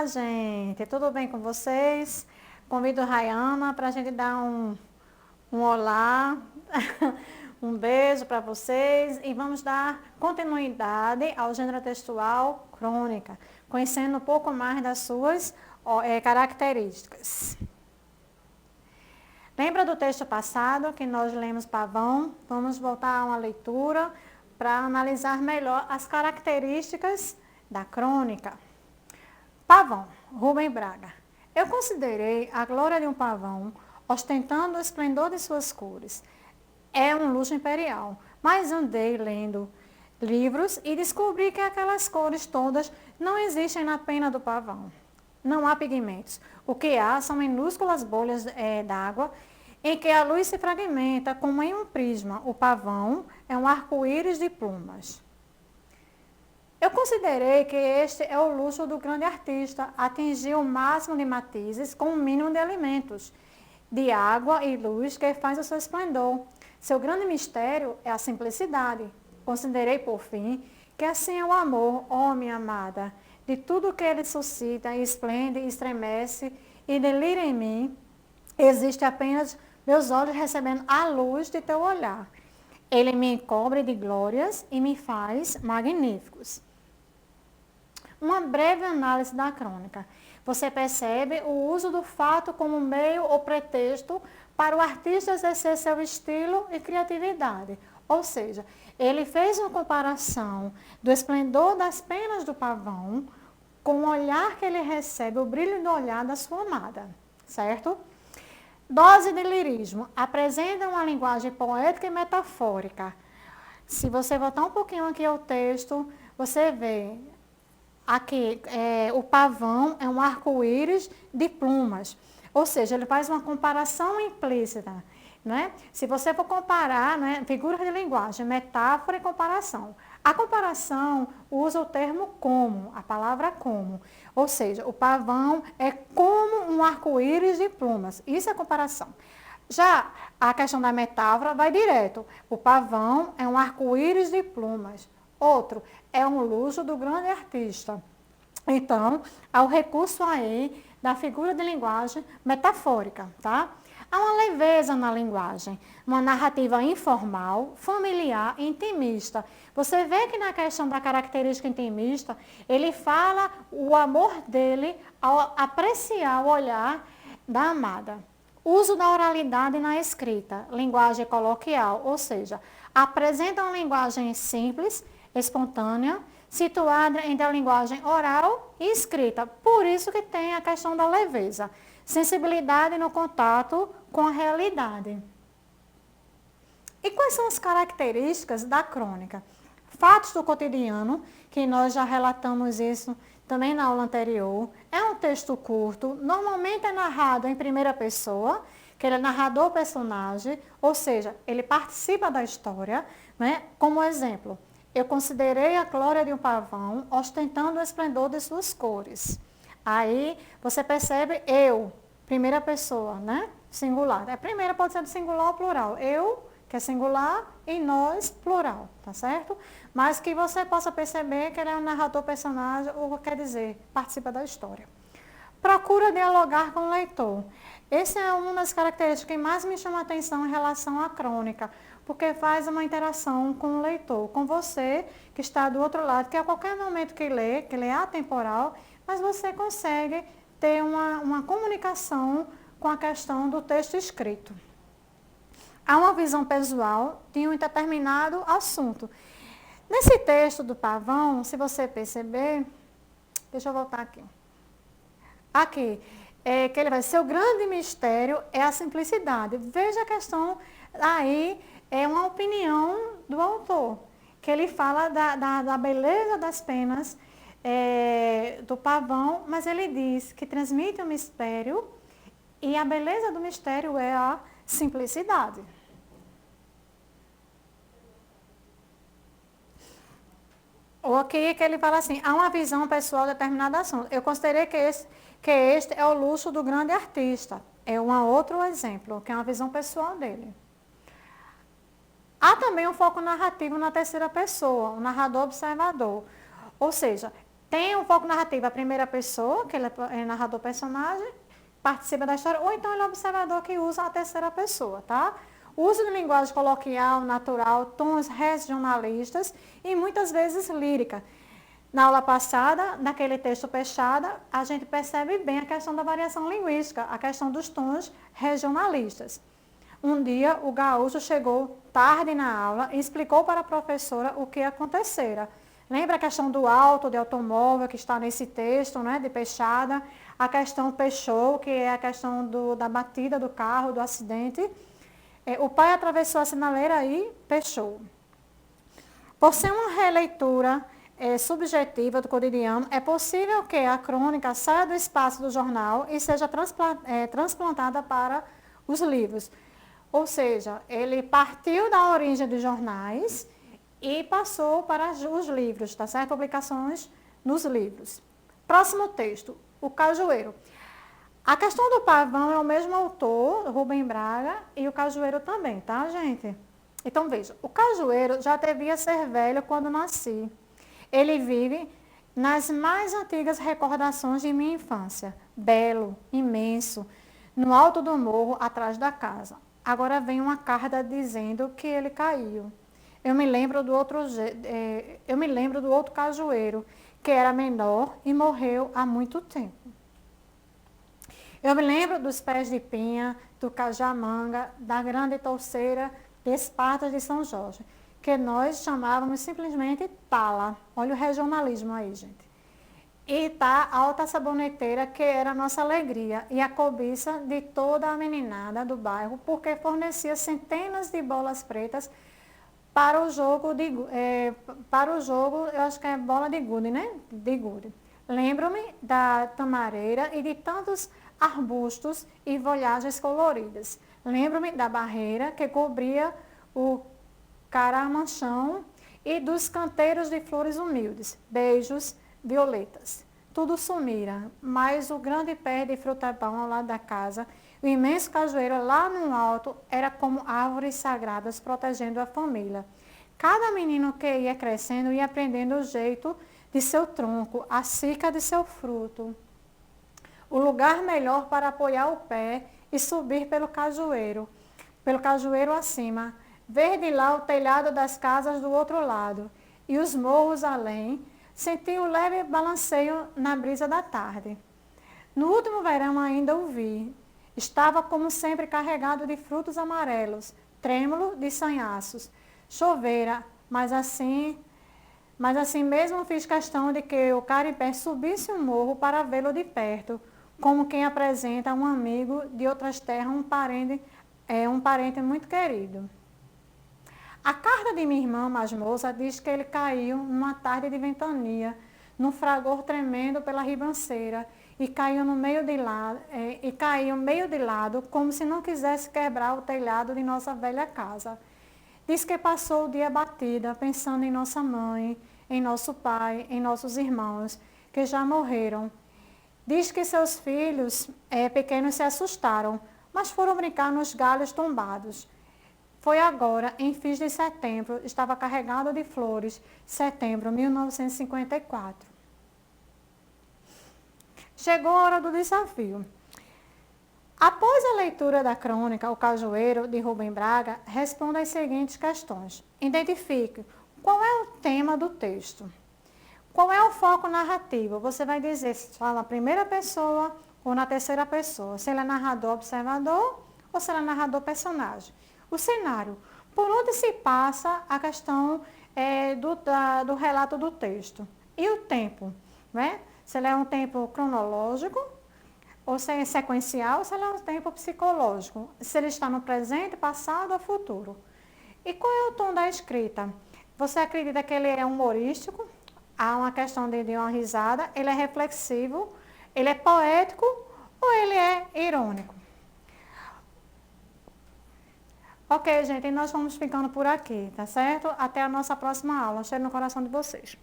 gente, tudo bem com vocês? Convido a Rayana para a gente dar um olá, um beijo para vocês e vamos dar continuidade ao gênero textual crônica, conhecendo um pouco mais das suas características. Lembra do texto passado que nós lemos Pavão? Vamos voltar a uma leitura para analisar melhor as características da crônica. Pavão, Rubem Braga. Eu considerei a glória de um pavão, ostentando o esplendor de suas cores. É um luxo imperial, mas andei lendo livros e descobri que aquelas cores todas não existem na pena do pavão. Não há pigmentos. O que há são minúsculas bolhas d'água em que a luz se fragmenta como em um prisma. O pavão é um arco-íris de plumas. Eu considerei que este é o luxo do grande artista, atingir o máximo de matizes com o mínimo de elementos, de água e luz que faz o seu esplendor. Seu grande mistério é a simplicidade. Considerei, por fim, que assim é o amor, ó minha amada, de tudo que ele suscita, esplende, estremece e delira em mim, existe apenas meus olhos recebendo a luz de teu olhar. Ele me encobre de glórias e me faz magníficos. Uma breve análise da crônica. Você percebe o uso do fato como meio ou pretexto para o artista exercer seu estilo e criatividade. Ou seja, ele fez uma comparação do esplendor das penas do pavão com o olhar que ele recebe, o brilho do olhar da sua amada, certo? Dose de lirismo. Apresenta uma linguagem poética e metafórica. Se você voltar um pouquinho aqui ao texto, você vê aqui, o pavão é um arco-íris de plumas. Ou seja, ele faz uma comparação implícita. Né? Se você for comparar, né, figuras de linguagem, metáfora e comparação. A comparação usa o termo como, a palavra como. Ou seja, o pavão é como um arco-íris de plumas. Isso é comparação. Já a questão da metáfora vai direto. O pavão é um arco-íris de plumas. Outro, é um luxo do grande artista. Então, há o recurso aí da figura de linguagem metafórica, tá? Há uma leveza na linguagem, uma narrativa informal, familiar e intimista. Você vê que na questão da característica intimista, ele fala o amor dele ao apreciar o olhar da amada. Uso da oralidade na escrita, linguagem coloquial, ou seja, apresenta uma linguagem simples, espontânea, situada entre a linguagem oral e escrita. Por isso que tem a questão da leveza. Sensibilidade no contato com a realidade. E quais são as características da crônica? Fatos do cotidiano, que nós já relatamos isso também na aula anterior. É um texto curto, normalmente é narrado em primeira pessoa, que ele é narrador personagem, ou seja, ele participa da história, né? Como exemplo, eu considerei a glória de um pavão ostentando o esplendor de suas cores. Aí você percebe eu, primeira pessoa, né? Singular. A primeira pode ser do singular ou plural. Eu, que é singular, e nós, plural, tá certo? Mas que você possa perceber que ele é um narrador personagem, ou quer dizer, participa da história. Procura dialogar com o leitor. Essa é uma das características que mais me chama a atenção em relação à crônica, porque faz uma interação com o leitor, com você que está do outro lado, que a qualquer momento que lê é atemporal, mas você consegue ter uma comunicação com a questão do texto escrito. Há uma visão pessoal de um determinado assunto. Nesse texto do pavão, se você perceber, deixa eu voltar aqui. Aqui, que ele vai ser o grande mistério é a simplicidade. Veja a questão aí, é uma opinião do autor, que ele fala da beleza das penas do pavão, mas ele diz que transmite o mistério e a beleza do mistério é a simplicidade. Ou aqui que ele fala assim, há uma visão pessoal de determinado assunto. Eu considerei que este é o luxo do grande artista. É um outro exemplo, que é uma visão pessoal dele. Há também um foco narrativo na terceira pessoa, o narrador observador. Ou seja, Tem um foco narrativo, a primeira pessoa, que ele é narrador personagem, participa da história, ou então ele é observador que usa a terceira pessoa, tá? Uso de linguagem coloquial, natural, tons regionalistas e muitas vezes lírica. Na aula passada, naquele texto fechado, a gente percebe bem a questão da variação linguística, a questão dos tons regionalistas. Um dia, o gaúcho chegou tarde na aula e explicou para a professora o que acontecera. Lembra a questão do auto de automóvel que está nesse texto, né, de Peixada? A questão Peixou, que é a questão da batida do carro, do acidente. O pai atravessou a sinaleira e Peixou. Por ser uma releitura subjetiva do cotidiano, é possível que a crônica saia do espaço do jornal e seja transplantada para os livros. Ou seja, ele partiu da origem dos jornais e passou para os livros, tá certo? Publicações nos livros. Próximo texto, o Cajueiro. A questão do pavão é o mesmo autor, Rubem Braga, e o cajueiro também, tá, gente? Então, veja, o cajueiro já devia ser velho quando nasci. Ele vive nas mais antigas recordações de minha infância, belo, imenso, no alto do morro, atrás da casa. Agora vem uma carta dizendo que ele caiu. Eu me lembro do outro cajueiro, que era menor e morreu há muito tempo. Eu me lembro dos pés de pinha, do cajamanga, da grande touceira de Esparta de São Jorge, que nós chamávamos simplesmente tala. Olha o regionalismo aí, gente. E tá a alta saboneteira, que era a nossa alegria e a cobiça de toda a meninada do bairro, porque fornecia centenas de bolas pretas para o jogo, eu acho que é bola de gude, né? De gude. Lembro-me da tamareira e de tantos arbustos e folhagens coloridas. Lembro-me da barreira que cobria o caramanchão e dos canteiros de flores humildes, beijos, violetas. Tudo sumira, mas o grande pé de fruta-pão ao lado da casa, o imenso cajueiro lá no alto, era como árvores sagradas protegendo a família. Cada menino que ia crescendo ia aprendendo o jeito de seu tronco, a cica de seu fruto. O lugar melhor para apoiar o pé e subir pelo cajueiro acima, ver de lá o telhado das casas do outro lado e os morros além, senti o leve balanceio na brisa da tarde. No último verão ainda o vi. Estava como sempre carregado de frutos amarelos, trêmulo de sanhaços. Chovera, mas assim mesmo fiz questão de que o caripé subisse o morro para vê-lo de perto, como quem apresenta a um amigo de outras terras, um parente muito querido. A carta de minha irmã mais moça diz que ele caiu numa tarde de ventania, num fragor tremendo pela ribanceira, e caiu meio de lado, como se não quisesse quebrar o telhado de nossa velha casa. Diz que passou o dia abatida, pensando em nossa mãe, em nosso pai, em nossos irmãos, que já morreram. Diz que seus filhos pequenos se assustaram, mas foram brincar nos galhos tombados. Foi agora, em fins de setembro, estava carregado de flores, setembro de 1954. Chegou a hora do desafio. Após a leitura da crônica O Cajueiro, de Rubem Braga, responda as seguintes questões. Identifique qual é o tema do texto. Qual é o foco narrativo? Você vai dizer se fala na primeira pessoa ou na terceira pessoa. Se ele é narrador observador ou se ele é narrador personagem. O cenário. Por onde se passa a questão do relato do texto. E o tempo. Né? Se ele é um tempo cronológico, ou se é sequencial, ou se ele é um tempo psicológico. Se ele está no presente, passado ou futuro. E qual é o tom da escrita? Você acredita que ele é humorístico? Há uma questão de uma risada, ele é reflexivo, ele é poético ou ele é irônico? Ok, gente, nós vamos ficando por aqui, tá certo? Até a nossa próxima aula. Cheiro no coração de vocês.